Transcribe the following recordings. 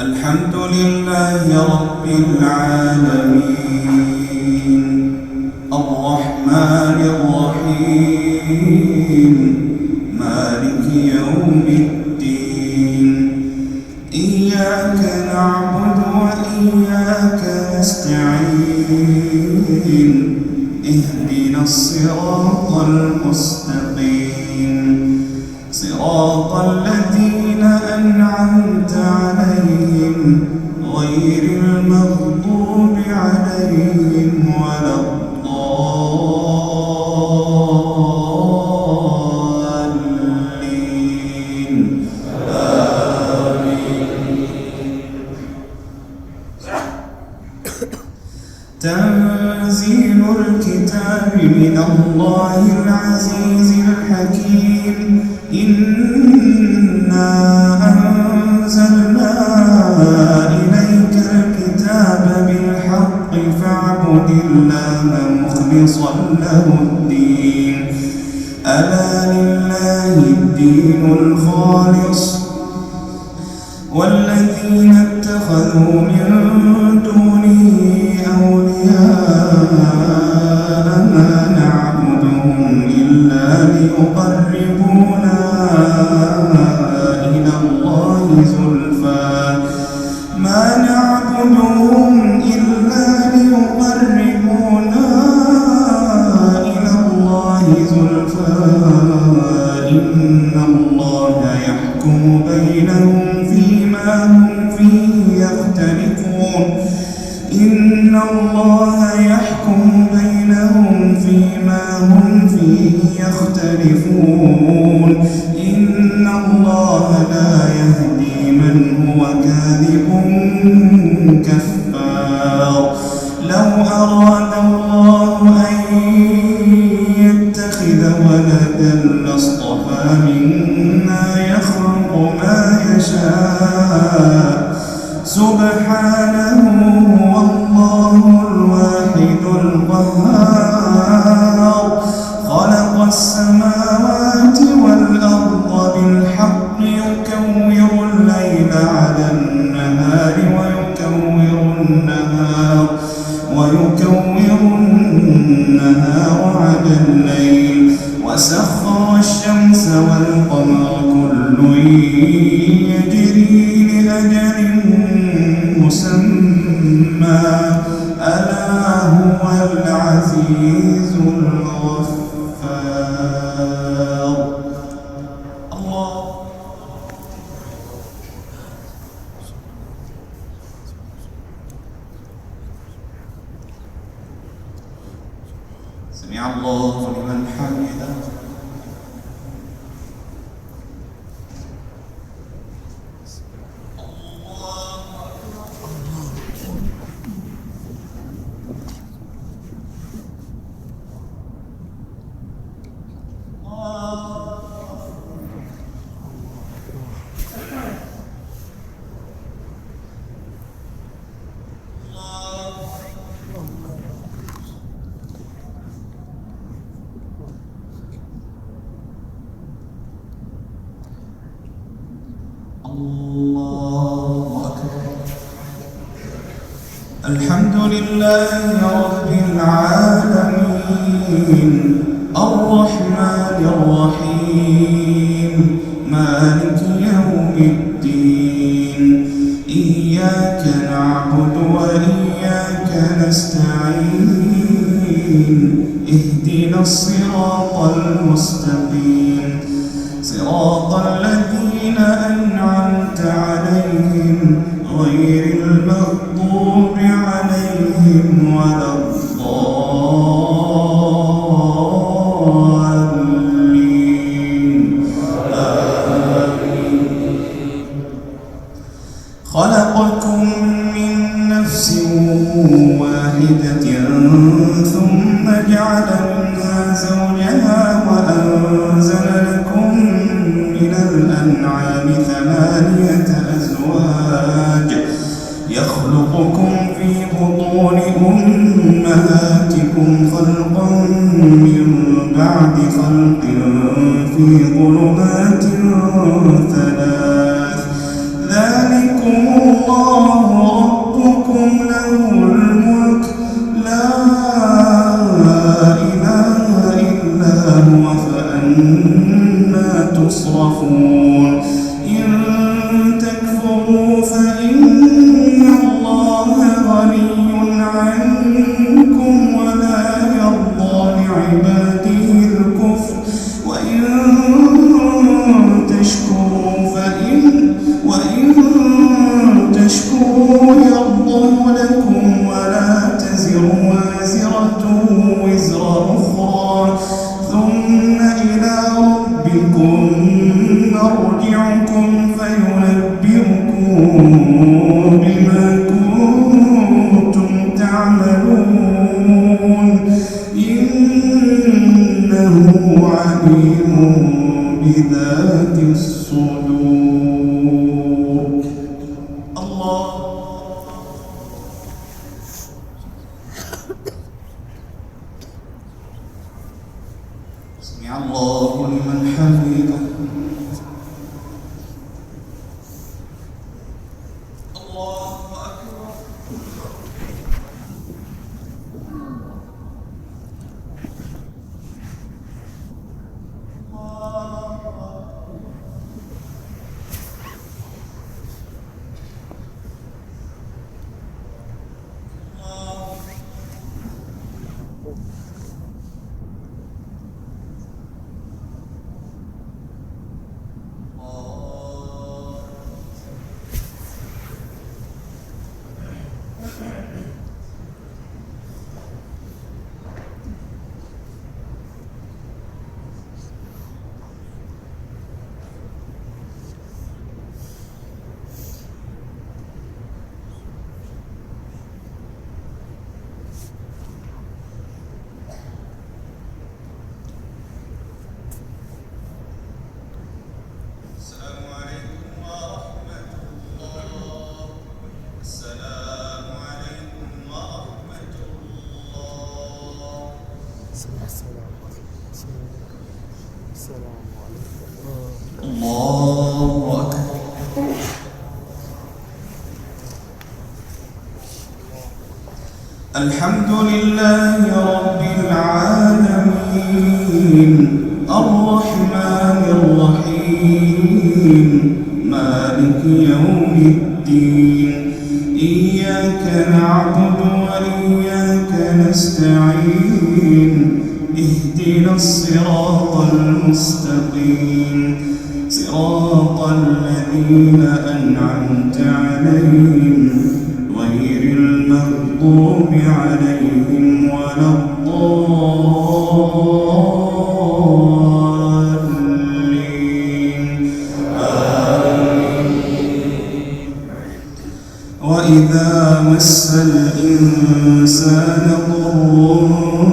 الحمد لله رب العالمين الرحمن الرحيم مالك يوم الدين إياك نعبد وإياك نستعين اهدنا الصراط المستقيم صراط الذين أنعمت عليهم غير المغضوب عليهم ولا الضالين آمين. تنزيل الكتاب من الله العزيز الحكيم إنا أنزلنا إليك الكتاب بالحق فاعبد الله مخلصا له الدين ألا لله الدين الخالص والذين اتخذوا من دونه أولياء ما نعبدهم إلا ليقربونا إلى الله زلفى إن الله يحكم بينهم فيما هم فيه يختلفون إن الله يحكم بينهم فيما هم فيه يختلفون إن الله لا يهدي من هو كاذب كفار لو أراد الله أن يتخذ ولدا لاصطفى مما يخلق ما يشاء سبحانه والله الواحد القهار خلق السماوات والأرض بالحق يكور الليل على النهار ويكور النهار على الليل وسخر الشمس والقمر كل يجري لأجل مسمى ألا هو العزيز الغفار. الله سمع الله لمن حمده. الله أكبر. الحمد لله رب العالمين الرحمن الرحيم مالك يوم الدين إياك نعبد وإياك نستعين اهدنا الصراط المستقيم صراط الذين أنعمت عليهم غير المغضوب عليهم ولا الضالين آمين. خلقكم من نفس واحدة ثم جعل منها زوجها وأنزل لكم من الأنعام 8 أزواج يخلقكم في بطون أمهاتكم خلقا من بعد خلق في ظلمات 3 ذلكم الله إنه عليم بذات الصدور. الله. سمع الله لمن حمده. الله أكبر. الله أكبر. الحمد لله رب العالمين الرحمن الرحيم مالك يوم الدين إياك نعبد وإياك نستعين اهدنا الصراط المستقيم صراط الذين أنعمت عليهم غير المغضوب عليهم ولا الضالين آمين. وإذا مس الإنسان ضر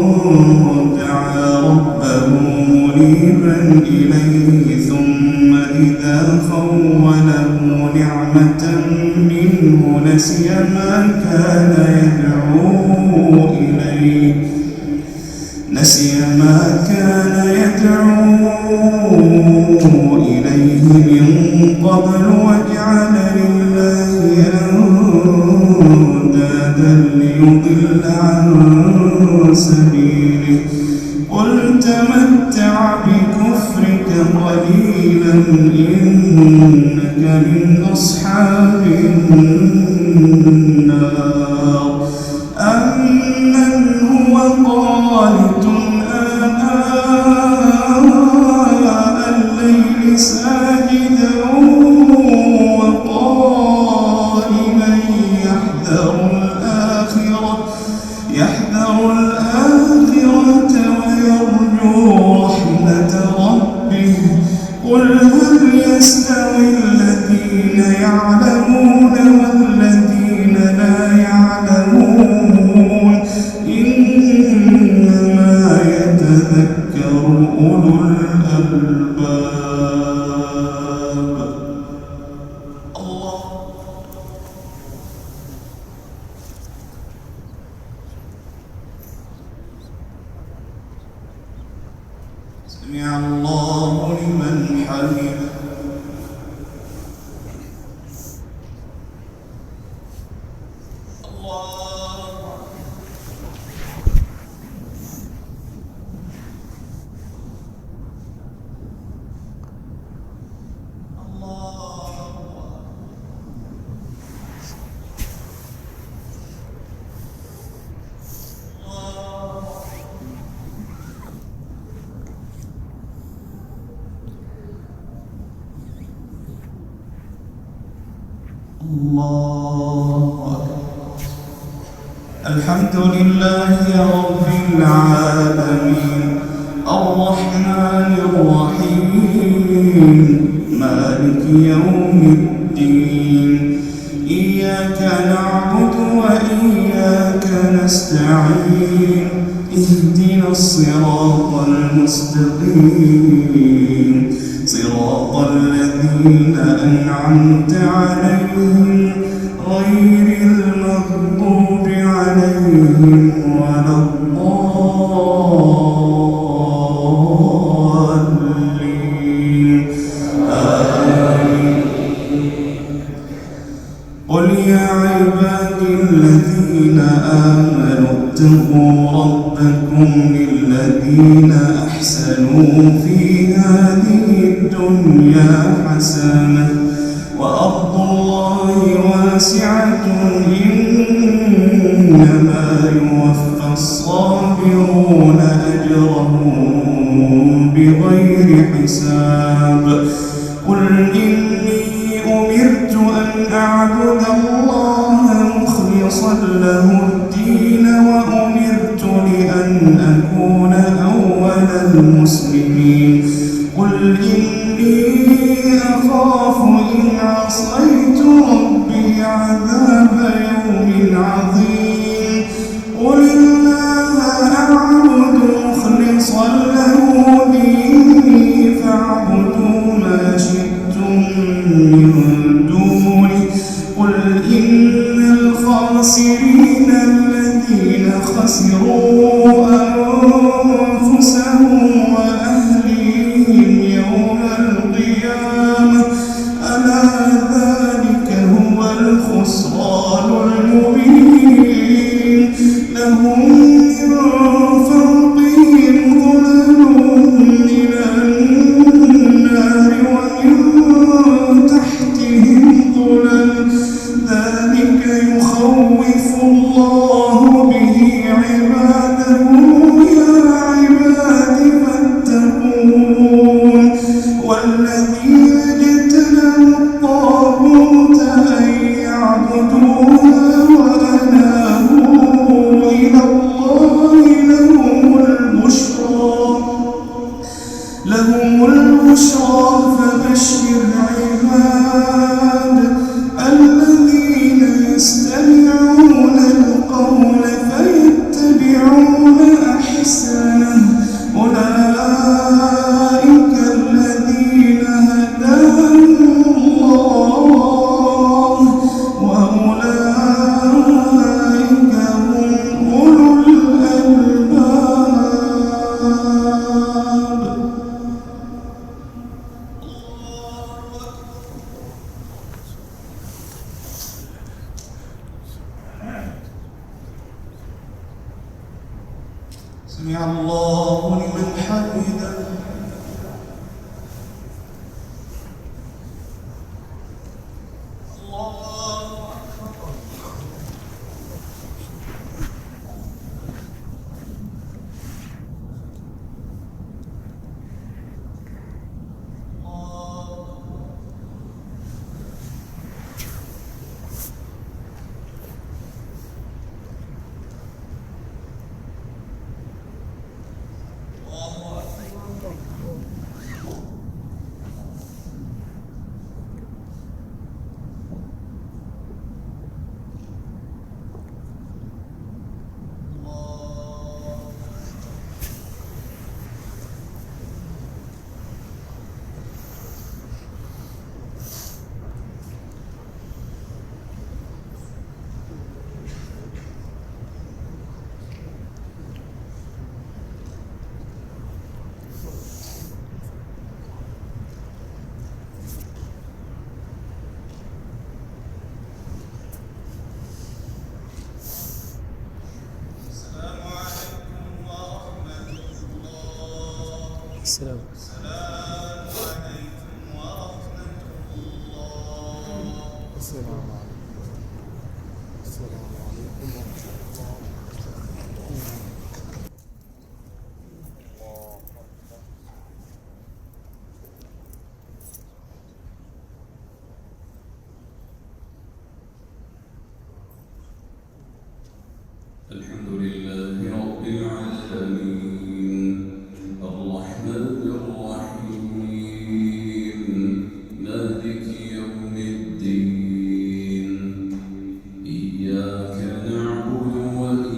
دعا ربه منيبا إليه ثم إذا خوله نعمة منه نسي ما كان يدعو إليه من قبل وجعل لله أندادا ليضل عن سبيله قل تمتع بكفرك قليلا إنك من أصحاب النار. أمن هو قانت آناء الليل ساجدا وقائما يحذر الآخرة ويرجو رحمة ربه قل هل يستوي الذين يعلمون والذين لا يعلمون إنما يتذكر أولو الألباب. الله. سمع الله لمن حمده. الله أكبر. الحمد لله رب العالمين الرحمن الرحيم مالك يوم الدين إياك نعبد وإياك نستعين اهدنا الصراط المستقيم صراط الذين أنعمت عليهم غير المغضوب عليهم ولا الضالين آمين. قل يا عبادي الذين آمنوا اتقوا ربكم للذين أحسنوا في هذه الدنيا حسنة وأرض الله واسعة إنما يوفى الصابرون أجرهم بغير حساب قل إني أمرت أن أعبد الله مخلصا له الدين وأمرت لأن أكون أول المسلمين قل إني أخاف إن عصيت ربي عذاب يوم عظيم قل الله أعبد مخلصا له ديني فاعبدوا ما شئتم من دوني قل إن الخاسرين الذين خسروا أنفسهم وأهليهم يوم القيامة ألا ذلك هو الخسران المبين لهم من فوقهم ظلل من النار ومن تحتهم ظلل ذلك يخوف الله به عباده يا عباد فاتقون والذين اجتنبوا الطاغوت أن يعبدوها وأنابوا إلى الله لهم البشرى فبشر عباد الذين يستمعون القول فيتبعون أحسنه أولئك الذين هداهم الله وأولئك هم أولو الألباب. سمع الله لمن حمده. السلام عليكم ورحمة الله. السلام عليكم. السلام عليكم ورحمة الله. الحمد لله رب العالمين الرحمن الرحيم مالك يوم الدين إياك نعبد وإياك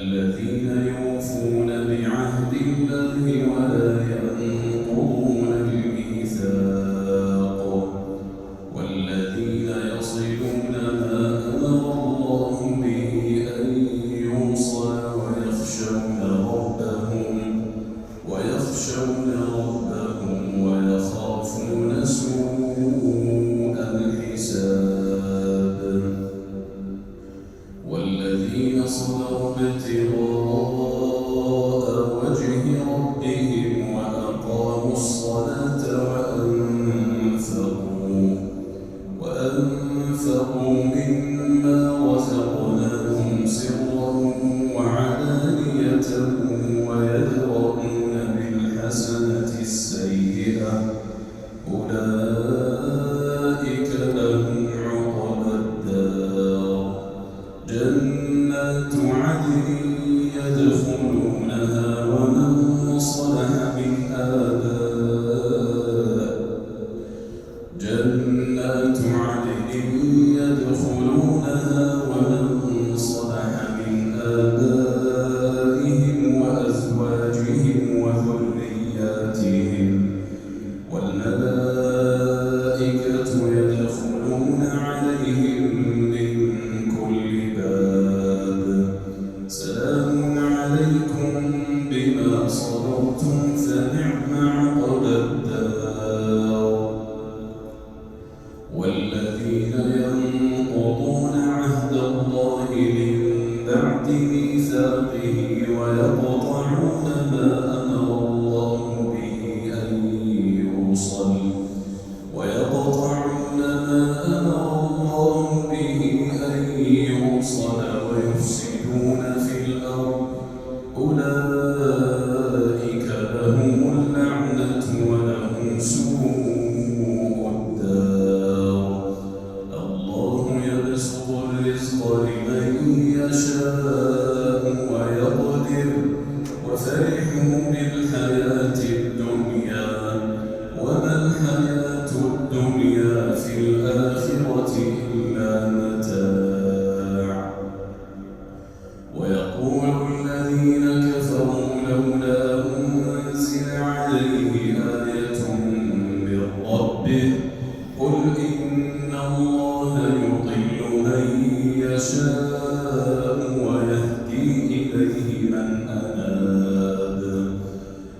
الذين يوفون بعهد الله ولا ينقضون الميثاق والذين يصلون ما أمر الله به أن يوصل ويخشون ربهم ويخافون سوء الحساب والذين صبروا ابتغاء وجه ربهم وأقاموا الصلاة وأنفقوا مما رزقناهم سرا وعلانية ويدرؤون بالحسنة السيئة أولئك لهم عقبى الدار جنات عدن يدخلونها ومن صلح من آبائهم وأزواجهم وذرياتهم والملائكة يدخلون عليهم من كل باب سلام عليكم بما صبرتم فنعم عقبى الدار والذين ينقضون عهد الله من بعد ميثاقه ويقطعون ما أمر الله به أن يوصل ويفسدون في الأرض أولئك لهم اللعنة ولهم سوء الدار الله يبسط الرزق لمن يشاء ويقدر وفرحوا بالحياة الدنيا وما الحياة الدنيا في الآخرة إلا متاع ويقول الذين كفروا لولا أنزل عليه آية من ربه قل إن الله يضل من يشاء ويهدي إليه من أناب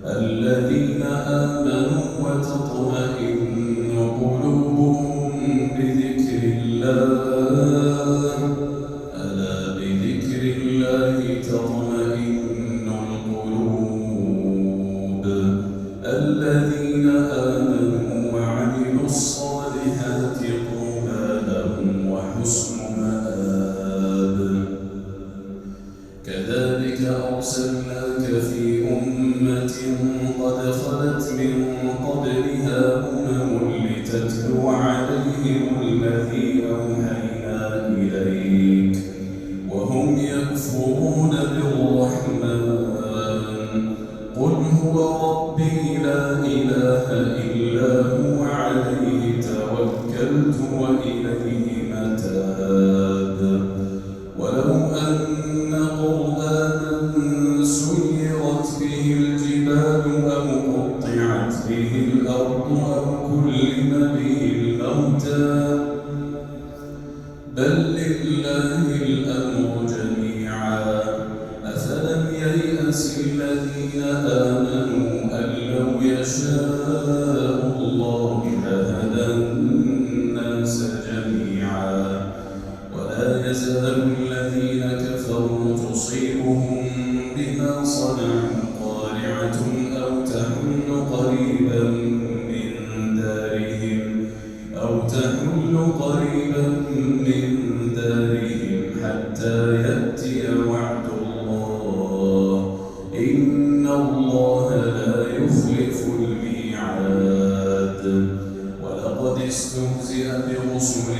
الذين آمنوا وتطمئن قلوبهم بذكر الله ألا بذكر الله تطمئن القلوب الذين آمنوا وعملوا الصالحات طوبى لهم وحسن مآب كذلك أرسلناك في أمة قد خلت من قبلها لتتلو عليهم الذي أوحينا إليك وهم يكفرون بالرحمن قل هو ربي لا إله إلا هو عليه توكلت وإليه متاب ولو أن قرآنا سيرت به الجبال أو قطعت به الأرض أو كلم به الموتى بل لله الأمر جميعا أفلم ييأس الذين آمنوا أن لو يشاء الله لهدى الناس جميعا ولا يزال الذين كفروا تصيبهم بما صنعوا قارعة أو تحل قريبا من دارهم حتى يأتي وعد الله إن الله لا يخلف الميعاد ولقد استهزئ برسل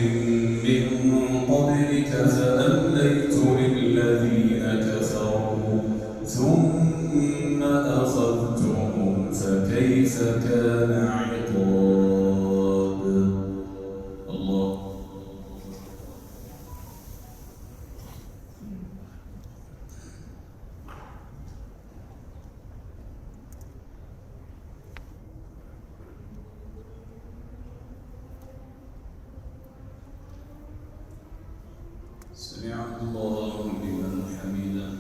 من قبلك فأمليت للذين كفروا ثم أخذتهم فكيف كان عقاب الله سمع الله لمن حمده.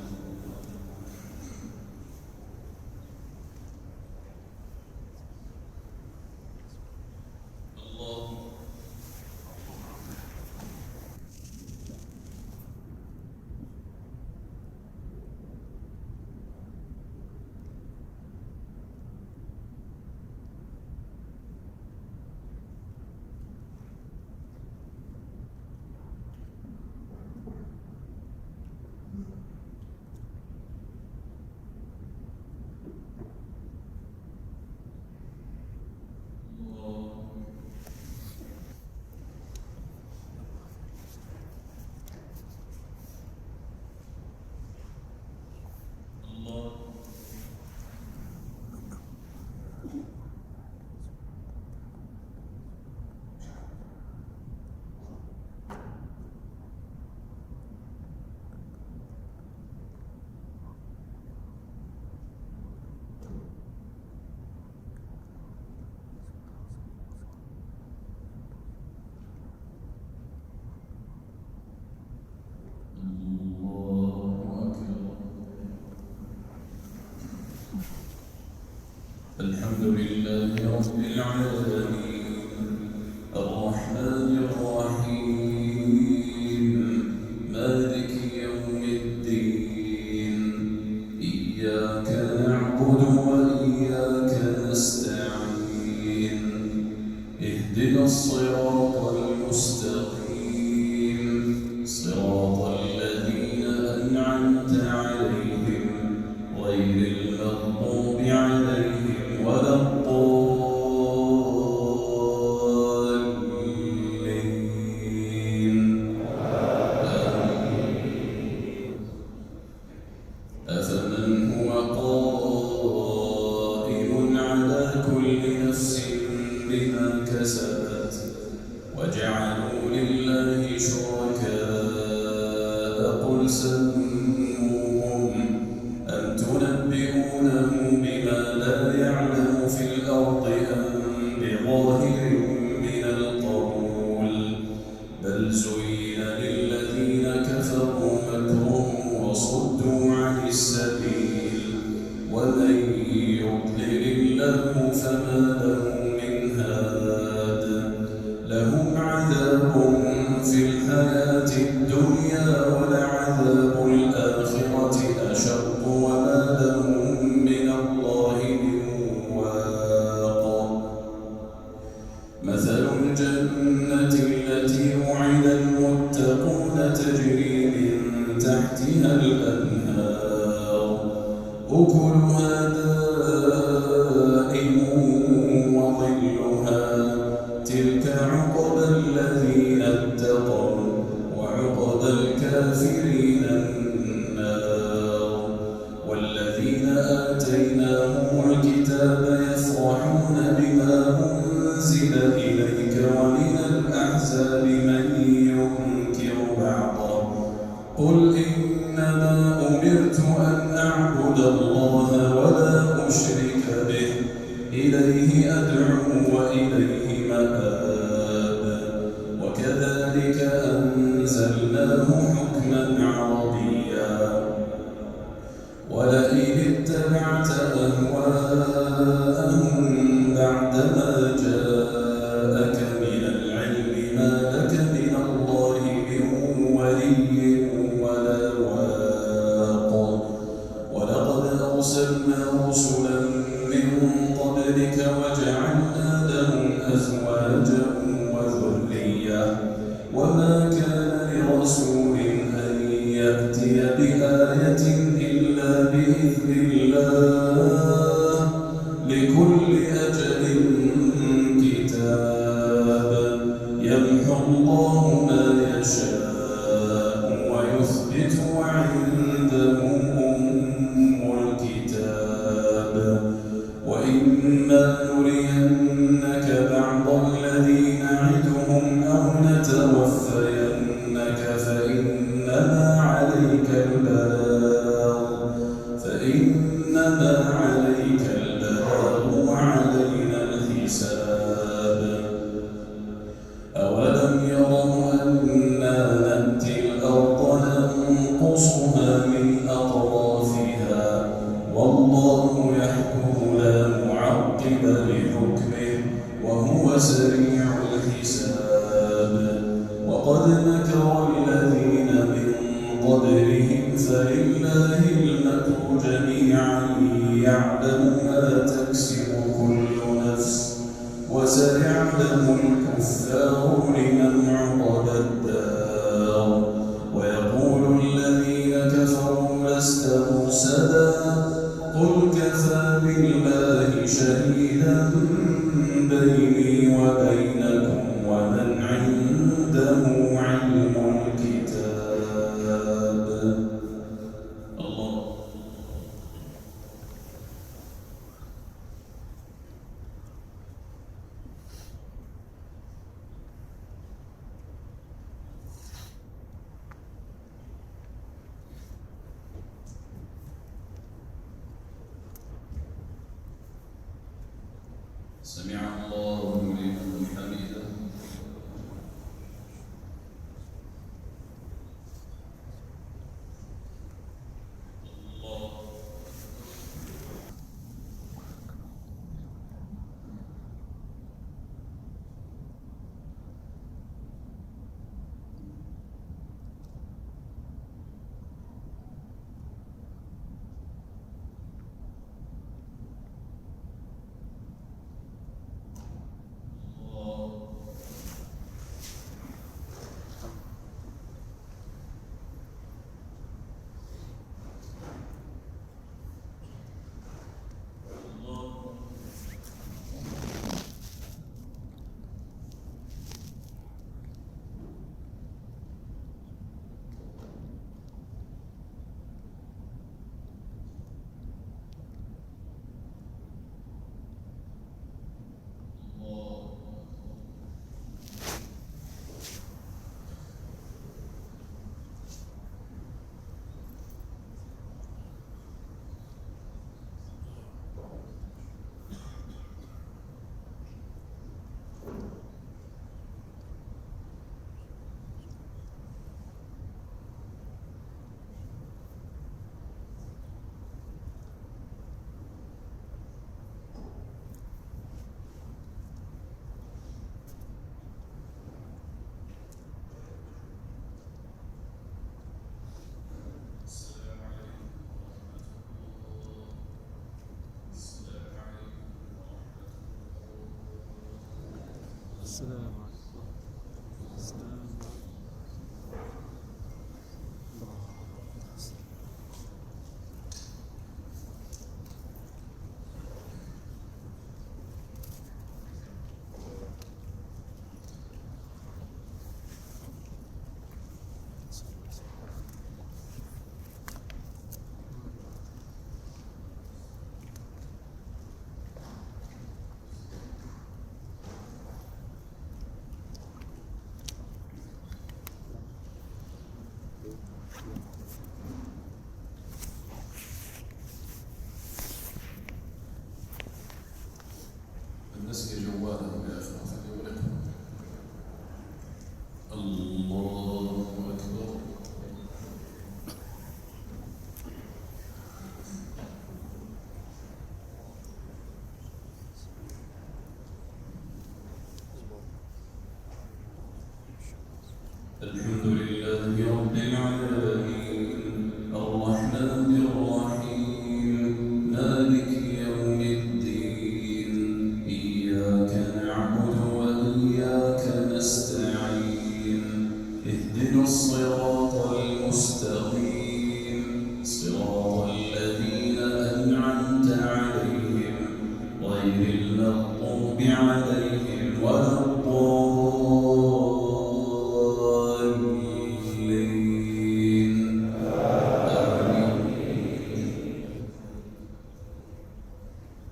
الحمد لله رب العالمين الرحمن الرحيم مالك يوم الدين إياك نعبد وإياك نستعين اهدنا الصراط المستقيم صراط الذين أنعمت عليهم غير المغضوب عليهم ولا الضالين. أفمن هو قائم على كل نفس بما كسبت وجعلوا لله شركاء قل سموهم أم تنبئونه بما لا يعلم في الأرض أم بظاهر من القول بل زين للذين كفروا مكرهم وصدوا عن السبيل ومن يضلل الله فما له من هاد لهم عذاب في الحياة الدنيا ولعذاب الآخرة أشق وما لهم من الله من واق. مثل الجنة التي وعد المتقون تجري من تحتها الأنهار أكلها دائم وظلها تلك عقبى الذين اتقوا وعقبى الكافرين النار. والذين آتيناهم الكتاب يفرحون بما أنزل إليك ومن الأحزاب من ينكر بعضه قل إنما أمرت أن أعبد الله ولا أشرك به إليه أدعو وإليه مآب. وكذلك أنزلناه حكما عربيا ولئن اتبعت أهواءهم بعدما جاءك من العلم ما لك من الله من ولي ولا واق. ولقد أرسلنا رسلا من قبلك وجعلنا لهم أزواجا وذرية وما كان لرسول أن يأتي بآية إلا بإذن الله لكل أجل كتاب يمحو الله ما يشاء ويثبت وعنده أم الكتاب. وإما نرينك بعض الذي نعدهم أو نتوفينك فإنما عليك البلاغ وعلينا الحساب. أولم يروا أنا نأتي الأرض يعلم ما تكسب كل نفس وسيعلم الكفار لمن عقبى الدار ويقول الذين كفروا لست مرسلا قل كفى بالله شهيدا بيني وبينكم ومن عنده علم الكتاب. الله. سمع الله لمن حمده. السلام عليكم. السلام الناس جوالهم يا اخوان فليولكم. الله اكبر. الحمد لله رب العالمين الرحمن الرحيم مالك يوم الدين إياك نعبد وإياك نستعين اهدنا الصراط المستقيم صراط الذين أنعمت عليهم غير المغضوب عليهم ولا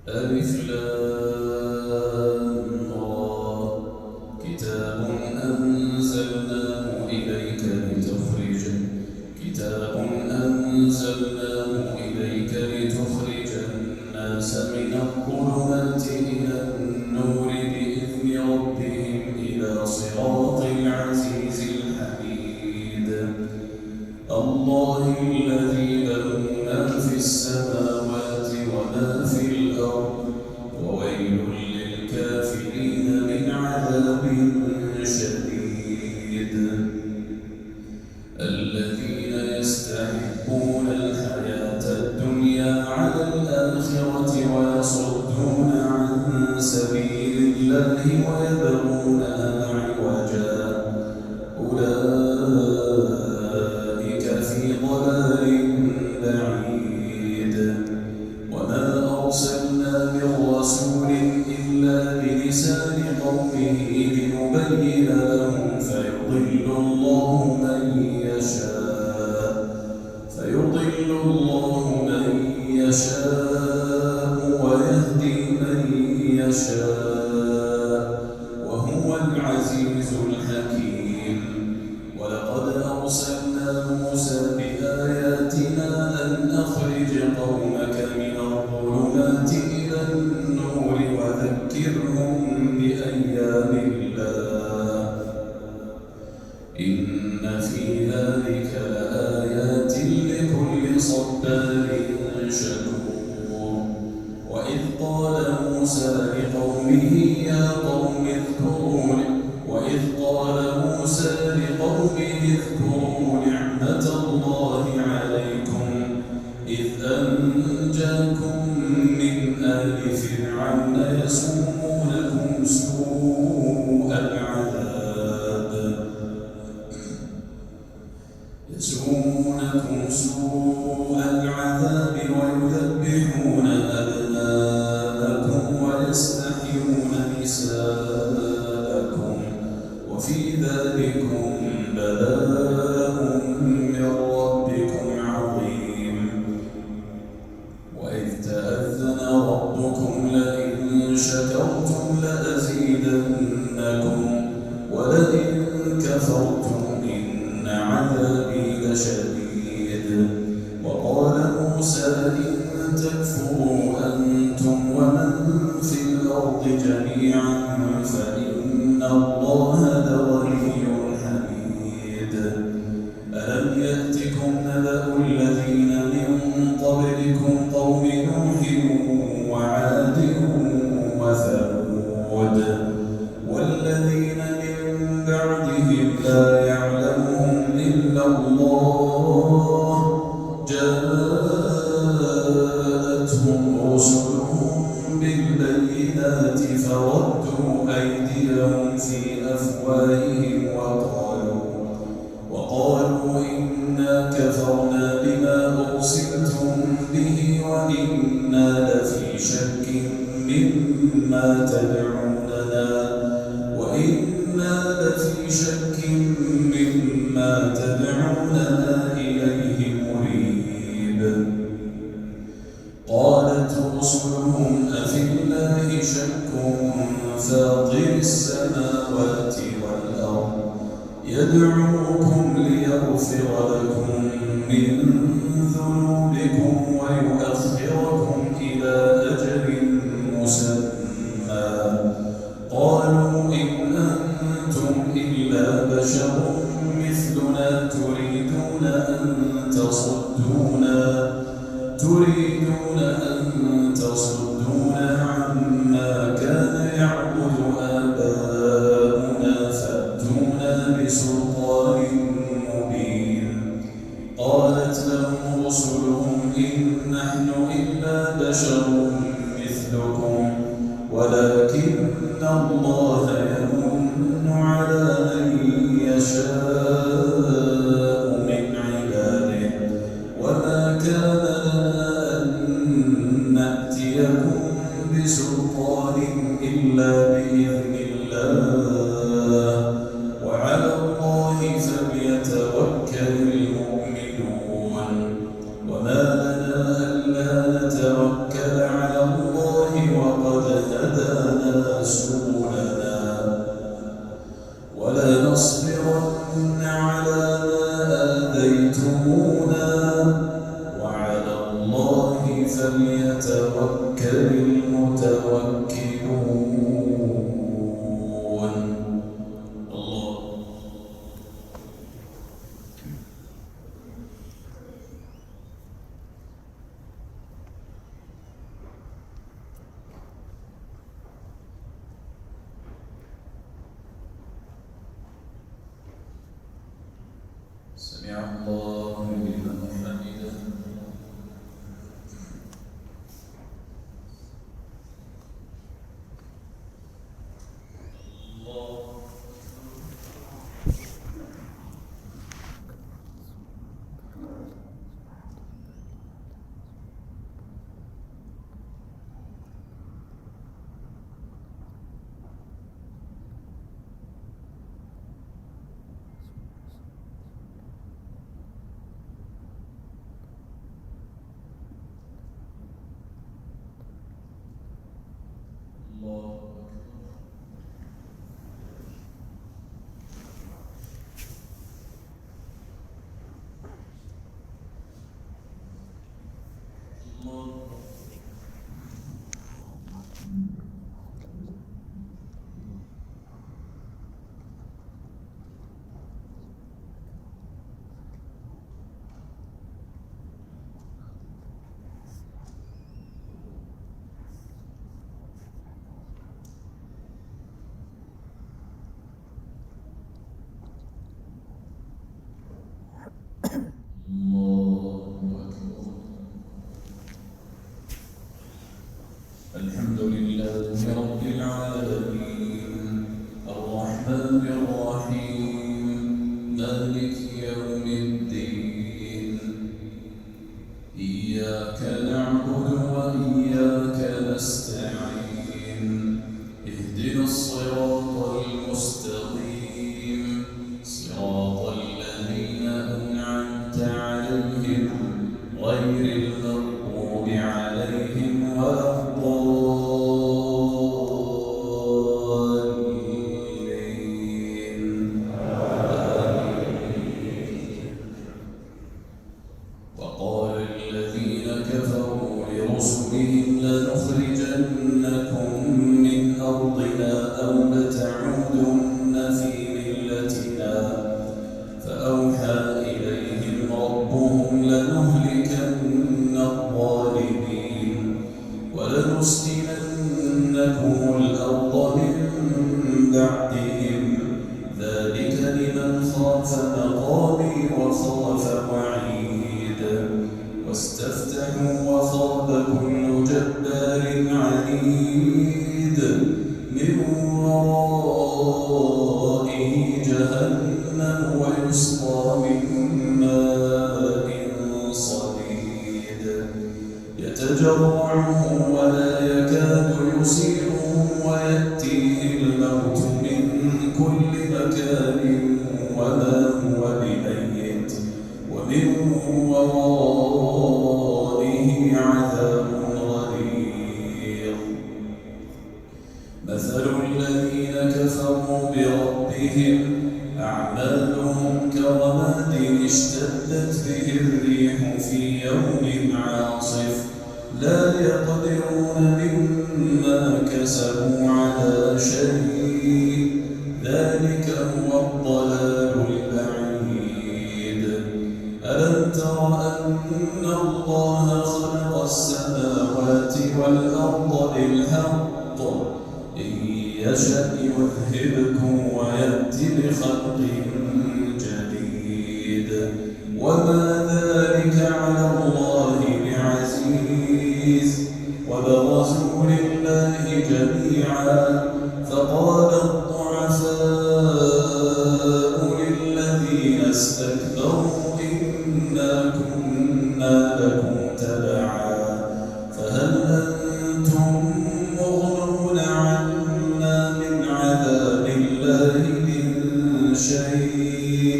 ألف لام را كتاب أنزلناه إليك لتخرج الناس من الظلمات إلى النور بإذن ربهم إلى صراط العزيز الحميد الله الذي له ما في السماوات وما في الأرض وويل يشاء ويهدي من يشاء وهو العزيز الحكيم ولقد أرسلنا موسى بآياتنا أن أخرج قومك من الظلمات إلى النور وذكرهم بأيام الله إن في ذلك لآيات لكل صبار شكور وإذ قال موسى لقومه يا قوم اذكروا نعمة الله عليكم إذ أنجاكم من آل فرعون يسومونكم سوء العذاب ويذبحون أبناءكم ويستحيون نساءكم وفي ذلكم بلاء من ربكم عظيم وإذ تأذن ربكم لئن شكرتم لأزيدنكم ولئن كفرتم إن عذابي لشديد وقال موسى إن تكفروا أنتم ومن في الأرض جميعا فإن الله لغني حميد ألم يأتكم نبأ الذين من قبلكم قوم نوح وعاد وثمود والذين من بعدهم لا يعلمهم إلا الله جاءتهم رسلهم بالبينات فردوا أيديهم في أفواههم وقالوا إنا كفرنا بما أرسلتم به وإنا لفي شك مما تدعوننا إليه مريب قالت رسلهم أفي الله شك فاطر السماوات والأرض يدعوكم ليغفر لكم من ذنوبكم ويؤخركم إلى أجل مسمى قالوا إن أنتم إلا بشر مثلنا تريدون أن تصدونا عما كان يعبد آباؤنا فأتونا بسلطان مبين قالت لهم رسلهم إن نحن إلا بشر مثلكم ولكن الله يمن على من يشاء من عباده وما كان لنا أن نأتيكم بسلطان إلا بإذن الله وعلى الله فليتوكل المؤمنون وما لنا ألا نتوكل على الله وقد هدانا سبلنا ولنصبرن على ما آذيتمونا وعلى الله فليتوكل المتوكلون الله سمع الله لمن حمده الحمد لله رب العالمين الرحمن الرحيم مالك يوم الدين إياك نعبد وإياك نستعين اهدنا الصراط المستقيم صراط الذين أنعمت عليهم غير المغضوب عليهم ولا الضالين. وقال الذين كفروا لرسلهم لنخرجنكم من أرضنا أو لتعودن في ملتنا فأوحى إليهم ربهم لنهلكن الظالمين ولنسكننكم الأرض من بعدهم ذلك لمن خاف مقامي وخاف وعيد واستفتحوا وخاب كل جبار عنيد من ورائه جهنم ويسقى من ماء صديد يتجرعه ولا يكاد يسيغه ويأتيه الموت من كل مكان وما هو بميت ومن ورائه عذاب غليظ. مثل الذين كفروا بربهم أعمالهم كرماد اشتدت به الريح في يوم عاصف لا يقدرون مما كسبوا على شيء ذلك هو الضلال البعيد. ألم تر أن الله خلق السماوات والأرض بالحق إن يشأ يذهبكم ويأتي بخلق جديد وما ذلك على الله بعزيز. وبرزوا لله جميعا فقال الضعفاء للذين استكبروا إنا كنا لكم تبعا فهل أنتم مغنون عنا من عذاب الله من شيء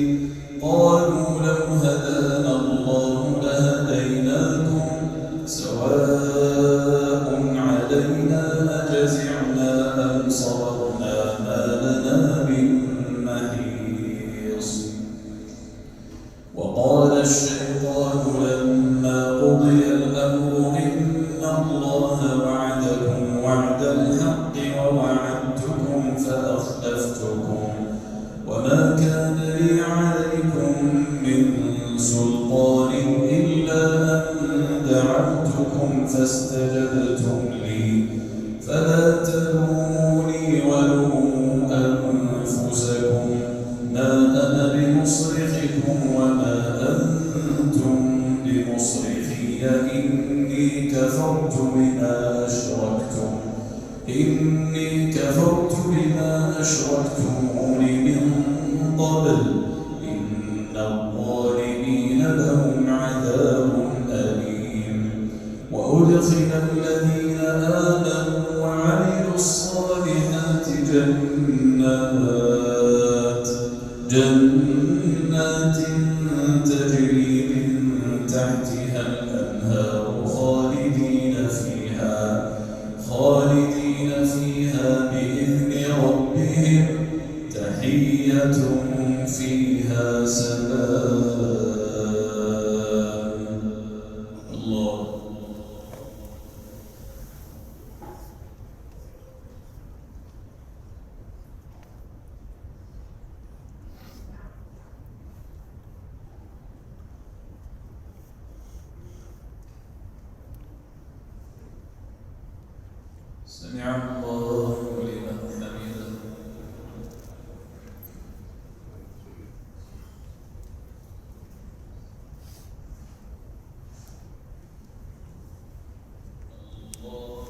قالوا لو هدانا الله لهديناكم سواء علينا أجزعنا أم صبرنا ما لنا من محيص. وقال الشيطان لما قضي الأمر إن الله وعدكم وعد الحق ووعدتكم فأخلفتكم وما كان لي عليكم من سلطان إلا أن دعوتكم فاستجبتم لي فلا تلوموني ولوموا أنفسكم ما أنا بمصرخكم وما أنتم بمصرخي إني كفرت بما أشركتموني من قبل إن الظالمين لهم عذاب أليم. وأدخل الذين آمنوا وعملوا الصالحات جنات تجري من تحتها الأنهار خالدين فيها بإذن ربهم تحيتهم فيها سلام. الله سمع الله لمن حمده. الله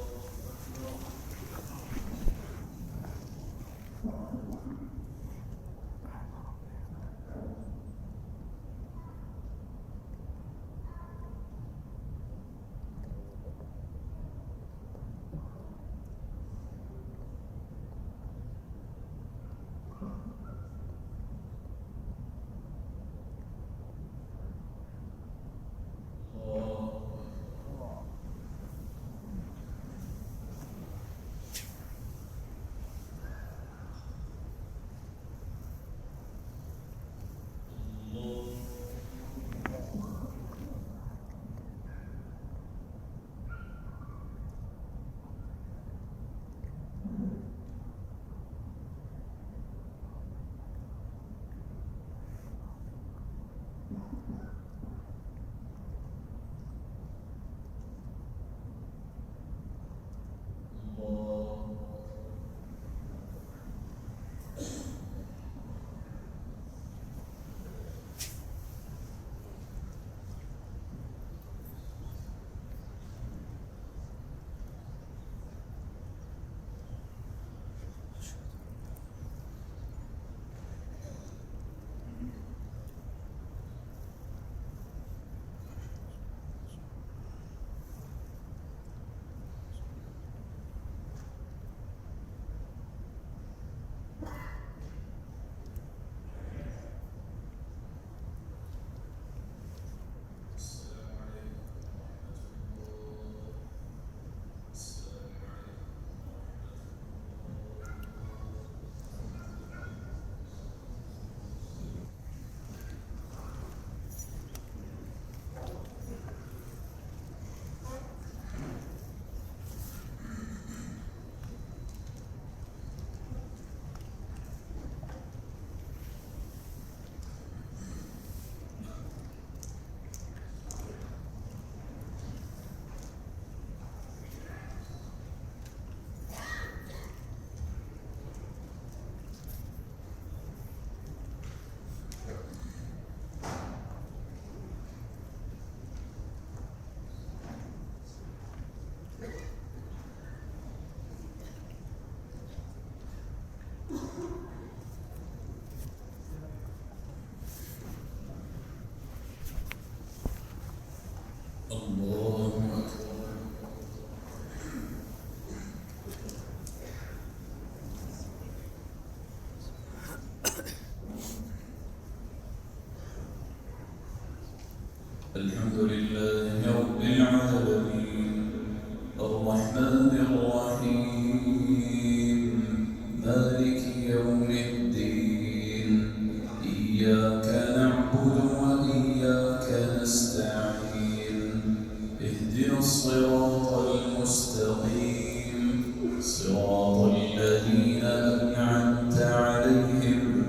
الصراط المستقيم صراط الذين أنعمت عليهم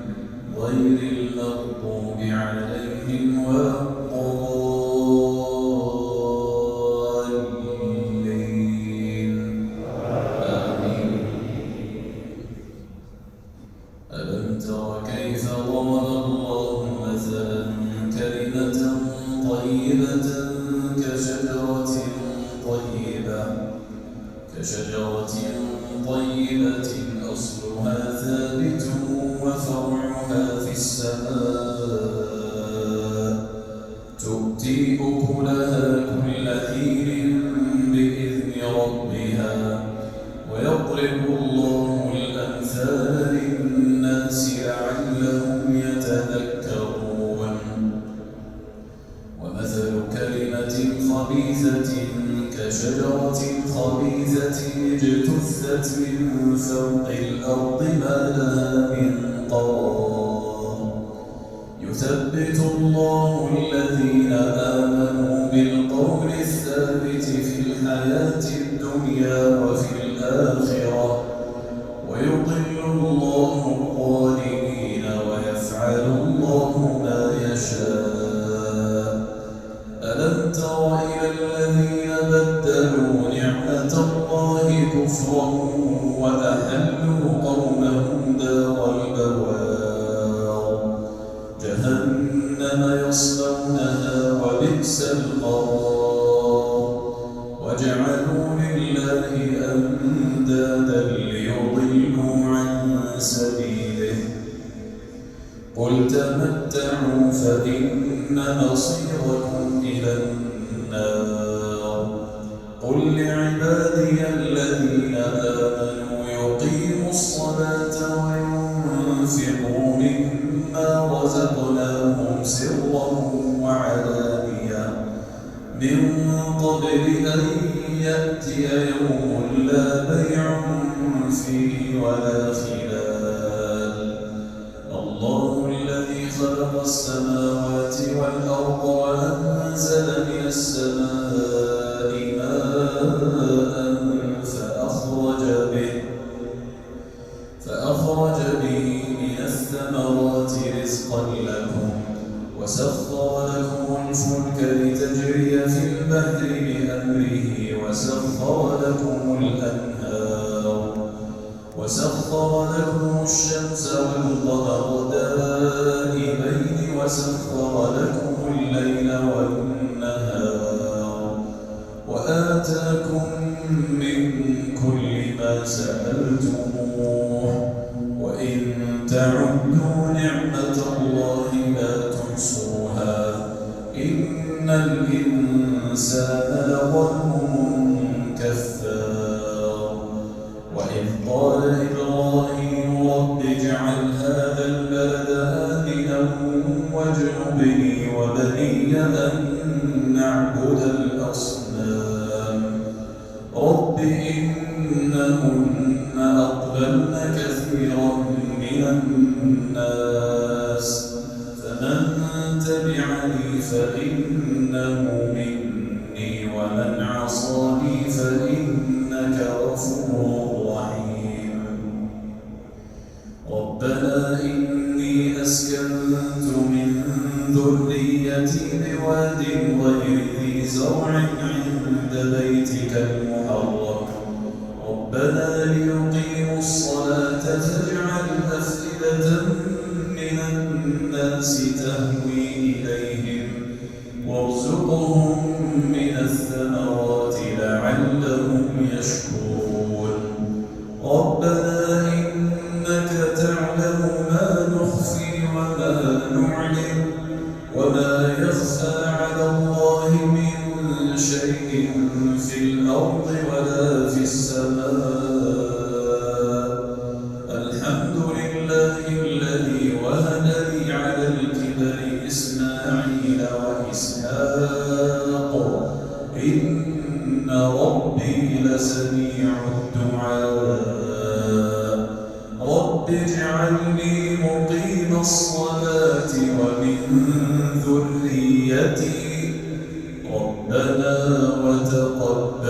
غير المغضوب عليهم ولا الضالين آمين. ألم تر كيف ضرب الله مثلا كلمة طيبة كشجرة طيبة أصلها ثابت وفرعها في السماء تؤتي أكلها كل حين بإذن ربها ويضرب الله الأمثال للناس لعلهم يتذكرون. ومثل كلمة خبيثة كشجرة خبيثة اجتثت من فوق الأرض ما لها من قرار يثبت الله الذين آمنوا بالقول الثابت في الحياة الدنيا وفي الآخرة ويضل الله الظالمين ويفعل الله ما يشاء. ألم تر إلى الذين بدلوا نعمة الله كفرا وأحلوا قومهم دار البوار جهنم يصلونها وبئس القرار وجعلوا لله أندادا ليضلوا عن سبيله قل تمتعوا فإن مصيركم إلى النار. قل لعبادي الذين آمنوا يقيموا الصلاة وينفقوا مما رزقناهم سرا وعلانية من قبل أن يأتي يوم لا بيع فيه ولا خلال. الله الذي خلق السماوات والأرض وأنزل من السماء ماء فأخرج به من الثمرات رزقا لكم وسخر لكم الفلك لتجري في البحر بأمره وسخر لكم الأنهار وسخر لكم الشمس والقمر دائبين وسخر لكم الليل والنهار وآتاكم من كل ما سألتموه وإن تعدوا نعمة الله لا تحصوها إن الإنسان لظلوم كفار. وإذ قال إبراهيم رب اجعل هذا البلد آمنا واجنبني وبني أن نعبد الأصنام رب إنهن أضللن كثيرا من الناس فمن تبعني فإنه مني ومن عصاني فإنك غفور رحيم. ربنا إني أسكنت من ذريتي بواد غير ذي زرع عند بيتك المحرم ربنا ليقيموا الصلاة فاجعل أفئدة من الناس تهوي إليهم وارزقهم من الثمرات لعلهم يشكرون. ربنا إنك تعلم ما نخفي وما نعلن وما يخفى على الله من شيء في الأرض ولا في السماء. الحمد لله الذي وهب لي على الكبر إسماعيل وإسحاق إن ربي لسميع الدعاء. رب اجعلني مقيم الصلاة ومن ذريتي ربنا وتقبل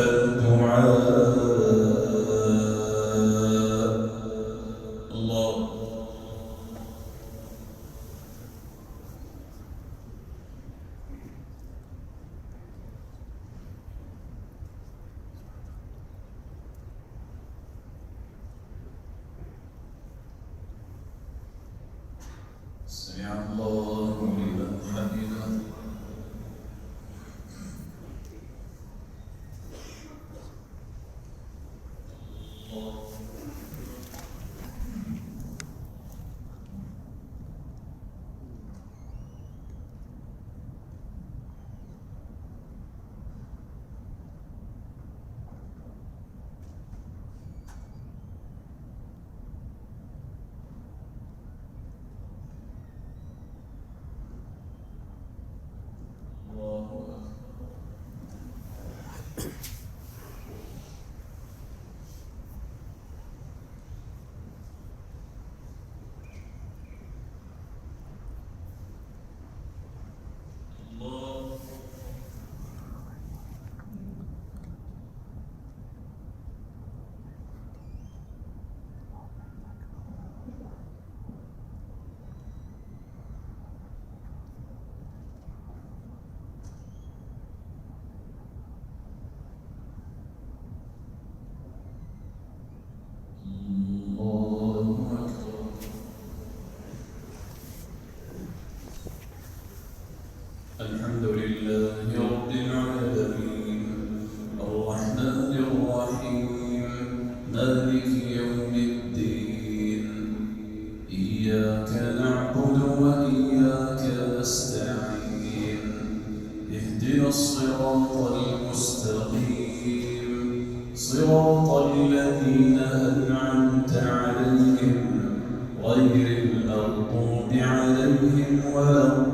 صراط الذين أنعمت عليهم غير المغضوب عليهم ولا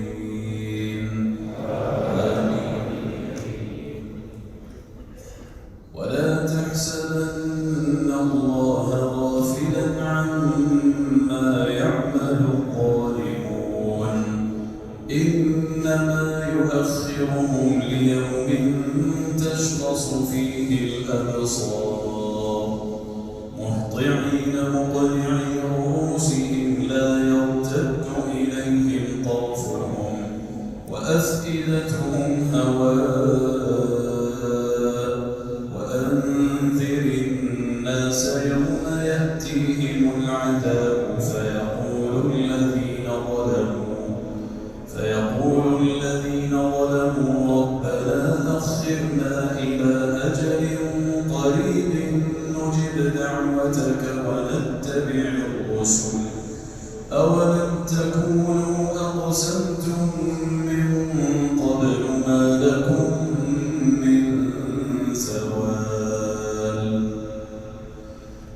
الضالين آمين. ولا تحسبن الله غافلا عما يعمل الظالمون إنما يؤخرهم ليوم تشخص فيه الأبصار مهطعين مقنعي رؤوسهم لا يرتد إليهم طرفهم وأفئدتهم هواء وأنذر الناس يوم يأتيهم العذاب فيقول الذين ظلموا ربنا أخرنا إلى أجل قريب نجب دعوتك ونتبع الرسل أولم تكونوا أقسمتم من قبل ما لكم من زوال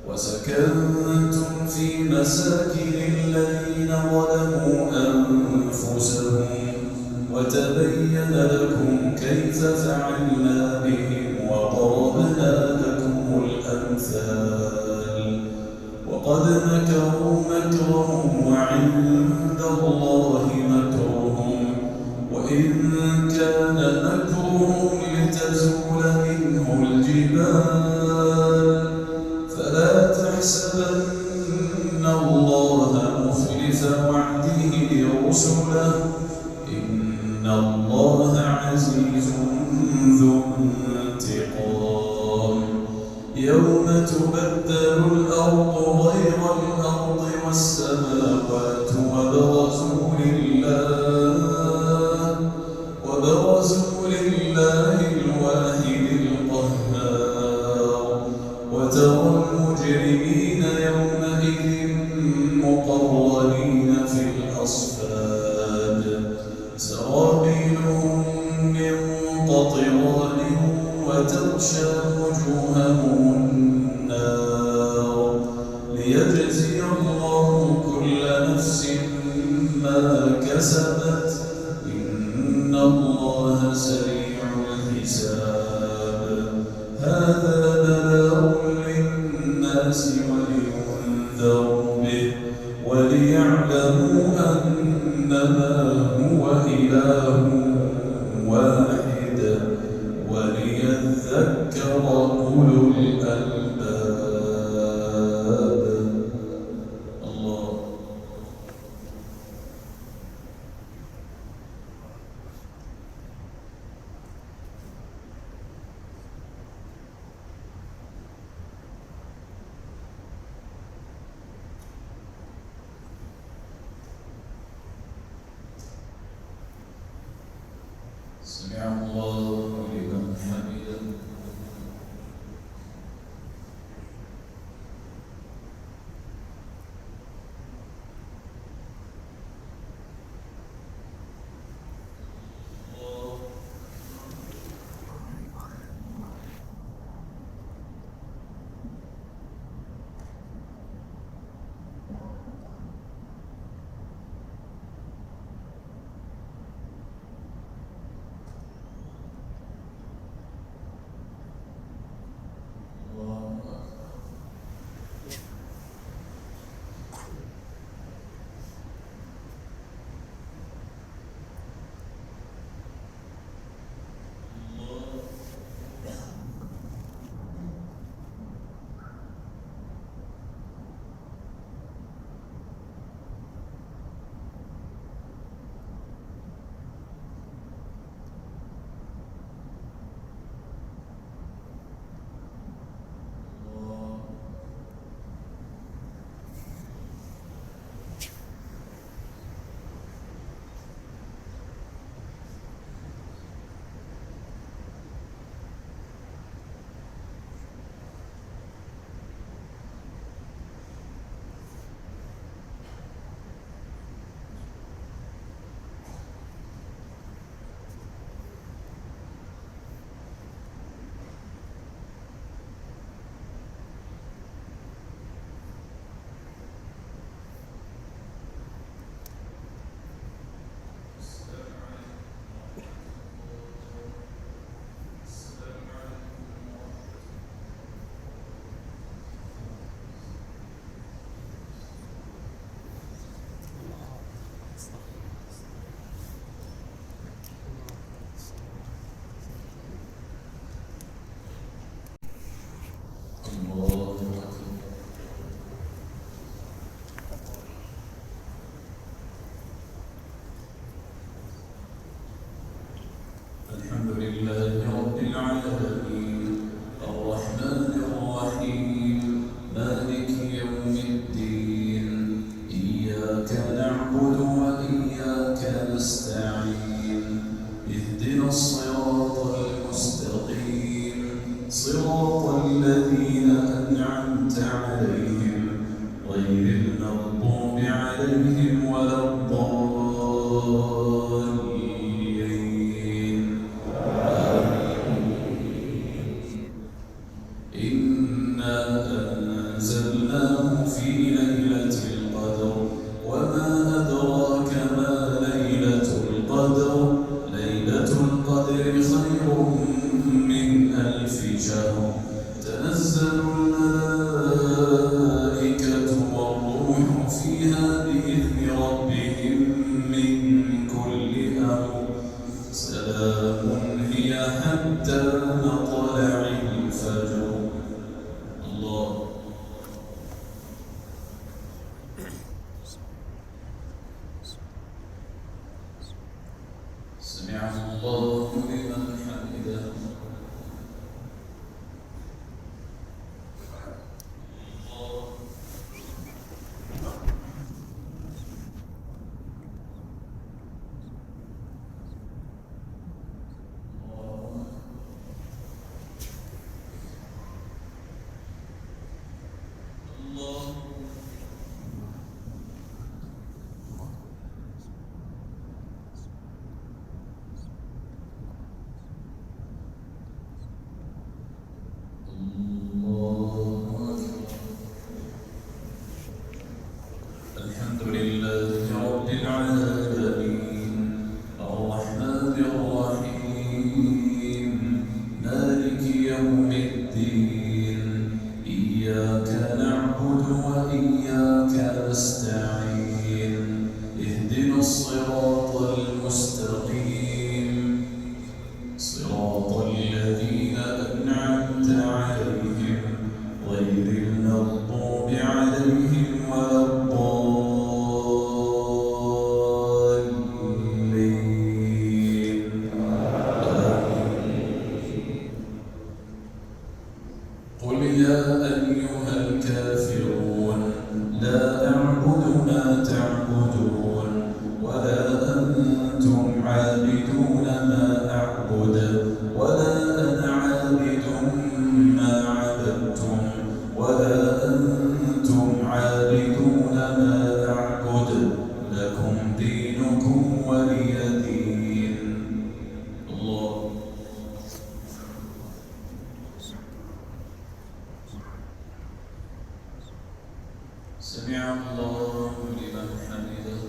وسكنتم في مساكن الذين ظلموا أنفسهم وتبين لكم كيف فعلنا بهم وضربنا لكم الأمثال وقد مكروا مكرهم وعند الله مكرهم وإن كان مكرهم لتزول منه الجبال فلا تحسبن الله مخلف وعده رسله إن الله عزيز ذو انتقام يوم تبدل الأرض غير الأرض والسماوات وبرزوا لله الواحد القهار وترى المجرمين يومئذ مقرنين في الأصفاد سرابيلهم من قطران وتغشى وجوههم النار ليجزي الله كل نفس ما كسبت إن الله سريع الحساب هذا بلاغ للناس ولينذروا به وليعلموا أنما هو إله واحد وليذكر أولو الألباب الله سمع الله لمن حمده لله رب العالمين الرحمن الرحيم مالك يوم الدين إياك نعبد وإياك نستعين اهدنا الصراط المستقيم صراط الذين أنعمت عليهم غير المغضوب عليهم ولا الضالين إنا أنزلناه في ليلة القدر وما أدراك ما ليلة القدر ليلة القدر خير من 1000 شهر تنزل الملائكة والروح فيها بإذن ربهم من كل أمر سلام هي حتى مطلع الفجر الله سمع الله لمن حمده الحمد لله رب العالمين الرحمن الرحيم مالك يوم الدين إياك نعبد وإياك نستعين اهدنا الصراط المستقيم صراط الذين أنعمت عليهم غير المغضوب عليهم ولا قل يا أيها الكافرون لا أعبد ما تعبدون ولا أنتم عابدون ما أعبد ولا أنا عابد ما عبدتم ولا أنتم عابدون ما أعبد لكم دينكم ولي دين الله سمع الله لمن حمده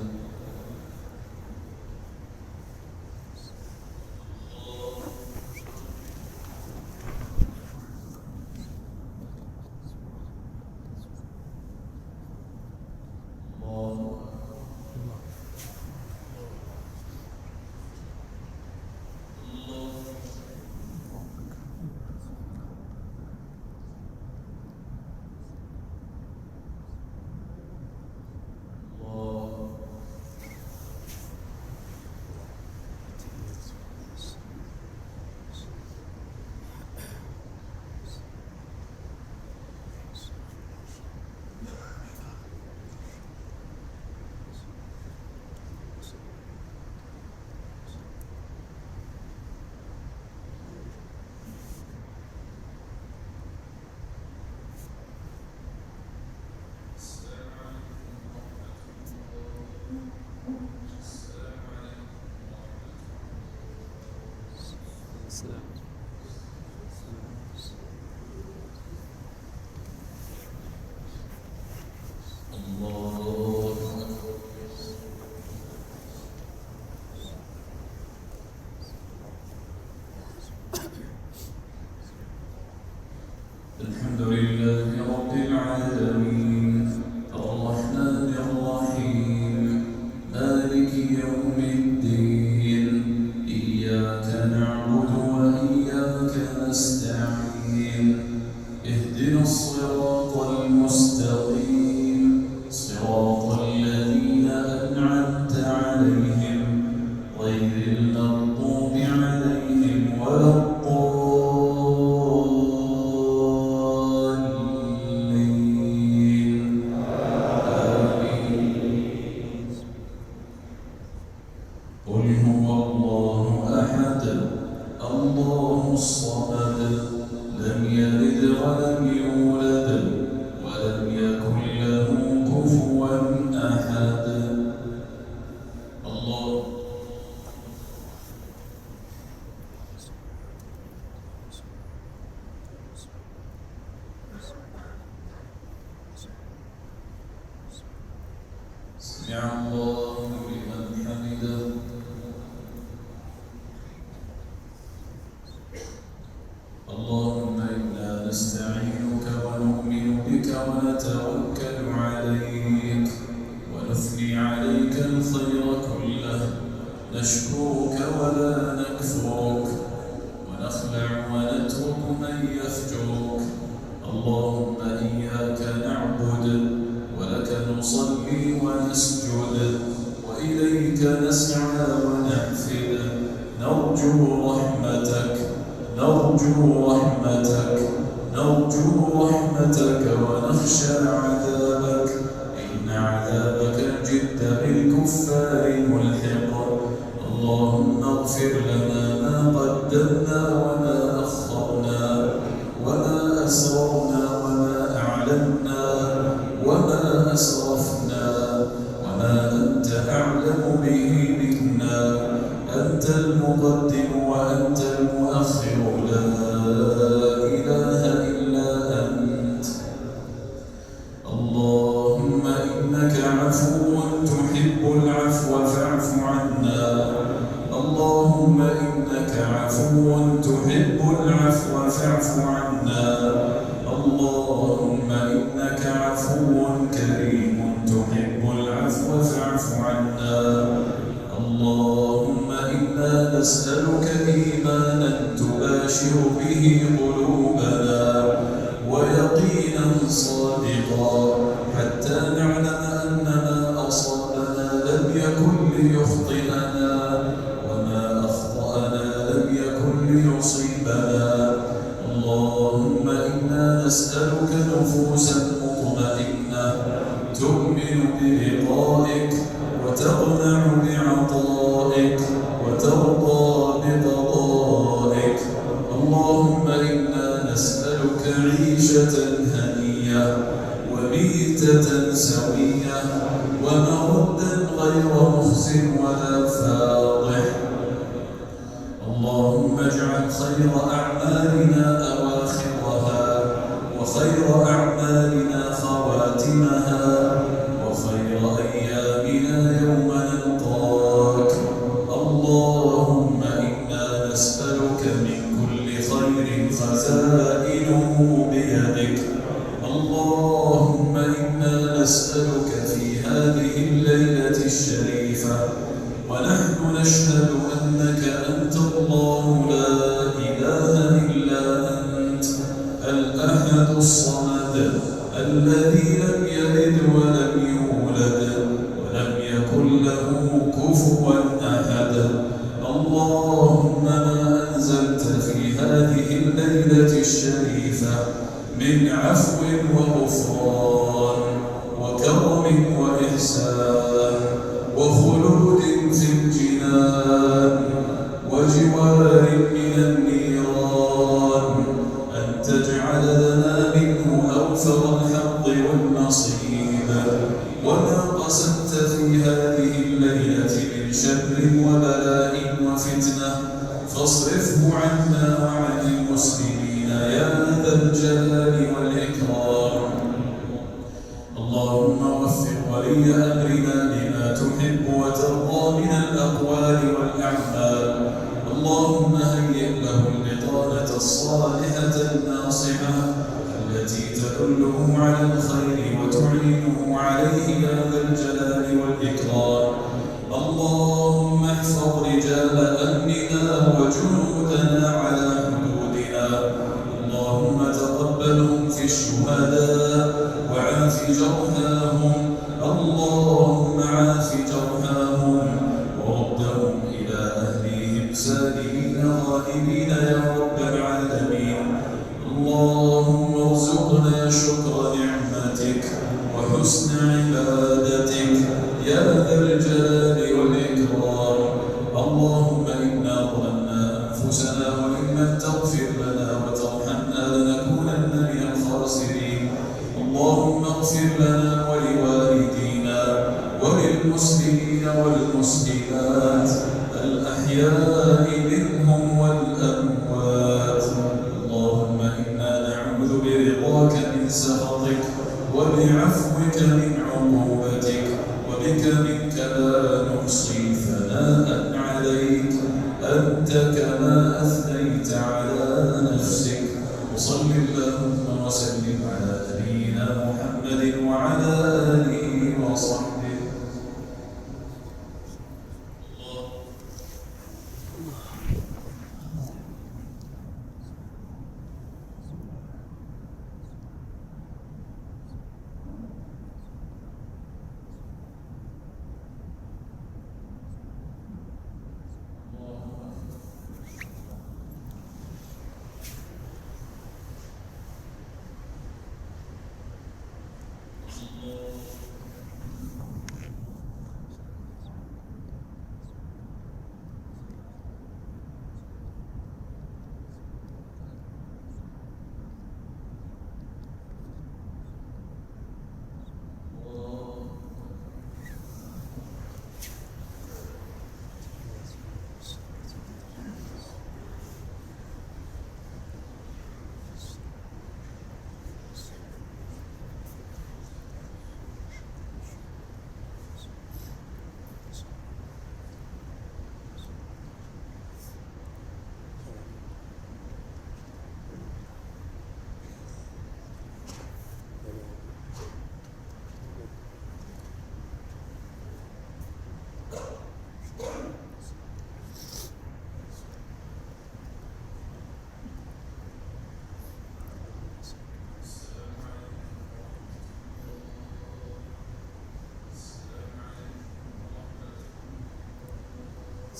السلام الله الحمد لله رب العالمين الرحمن الرحيم مالك يوم الدين إياك نعبد وإياك نشكرك ولا نكفرك، ونخلع ونترك من يفجرك. اللهم إياك نعبد ولك نصلي ونسجد، وإليك نسعى ونحفد، نرجو رحمتك ونخشى عذابك، إن عذابك الجد بالكفار ملحق. اللهم اغفر لنا ما قدمنا وما أخرنا، وما أسررنا وما أعلنا، وما أسرفنا، وما أنت أعلم به منا. أنت المقدم وأنت المؤخر، لا إله إلا أنت. اللهم إنك عفو تحب العفو فاعف عنا. اللهم إنك عفو تحب العفو فاعف عنا. اللهم إنك عفو كريم تحب العفو فاعف عنا. اللهم إنا نسألك إيمانا تباشر به قلوبنا، ويقينا صادقا، حتى نعلم أن ما أصابنا لم يكن ليخطئنا، وما أخطأنا لم يكن ليصيبنا. اللهم إنا نسألك نفوسا مطمئنة تؤمن بلقائك، وتقنع بعطائك، وترضى بقضائك. اللهم إنا نسألك عيشة هنية، وميتة سوية، ومردا غير مخز ولا فاضح. اللهم اجعل خير أعمالنا أواخرها، وخير أعمالنا خواتمها، وخير أيامنا يوم نلقاك. اللهم إنا نسألك من كل خير خزائنه بيدك. اللهم إنا نسألك في هذه الليلة الشريفة، ونحن نشهد أنك أنت الله لا إله إلا أنت، الأحد الصمد، الذي لم يلد ولم يولد ولم يكن له كفوا أحد. اللهم ما أنزلت في هذه الليلة الشريفة من عفو وغفران وكرم وإحسان وخلود في الجنان وجوار من النيران، أن تجعل لنا منه أوفر الحظ والنصيب. وما قسمت في هذه الليلة من شر وبلاء وفتنة فاصرفه عنا وعن المسلمين يا ذا الجلال والإكرام. اللهم وفق ولي أمرنا لما تحب وترضى من الأقوال والأعمال. اللهم هيئ له البطانة الصالحة الناصحة التي تدله على الخير وتعينه عليه يا ذا الجلال والإكرام. اللهم احفظ رجال أمننا وجنودنا على حدودنا. اللهم تقبلهم في الشهداء وعاف جرحاهم. اللهم عاف جرحاهم وردهم إلى أهليهم سالمين غانمين يا رب العالمين. اللهم ارزقنا شكر نعمتك وحسن عبادتك يا ذا الجلال والإكرام. اللهم إنا ظلمنا أنفسنا، وإن لم تغفر لنا وترحمنا لنكونن من الخاسرين. اللهم اغفر لنا ولوالدينا وللمسلمين والمسلمات الأحياء منهم والأموات. اللهم إنا نعوذ برضاك من سخطك، وبعفوك من عقوبتك، وبك منك لا نحصي ثناء عليك، أنت كما أثنيت على نفسك. وصل اللهم وسلم على نبينا محمد وعلى آله وصحبه.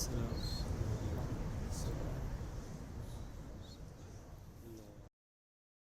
السلام